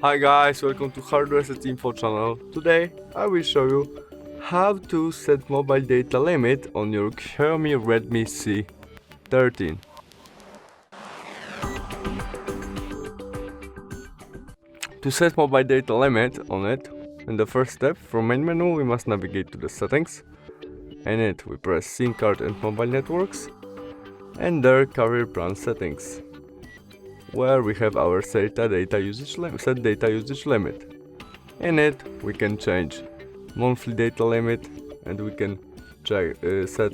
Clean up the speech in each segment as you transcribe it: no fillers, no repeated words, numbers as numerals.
Hi guys, welcome to Hardware Set Info channel. Today I will show you how to set mobile data limit on your Xiaomi Redmi C13. To set mobile data limit on it, in the first step, from main menu we must navigate to the settings. In it we press SIM card and mobile networks, and there carrier plan settings, where we have our set data usage limit. In it we can change monthly data limit, and we can set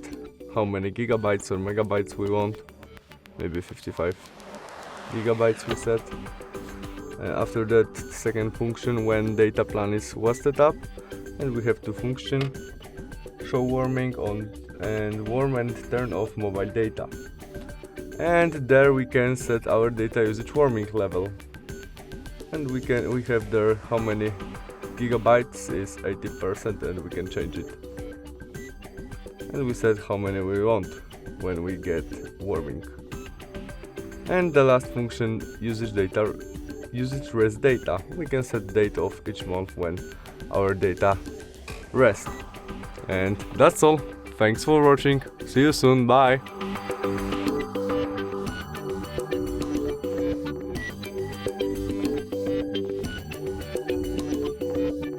how many gigabytes or megabytes we want. Maybe 55 gigabytes we set. After that, second function, when data plan was set up, and we have two functions: show warming on and warm and turn off mobile data. And there we can set our data usage warming level, and we have there how many gigabytes is 80%, and we can change it. And we set how many we want when we get warming. And the last function, usage rest data. We can set date of each month when our data rest. And that's all. Thanks for watching. See you soon. Bye.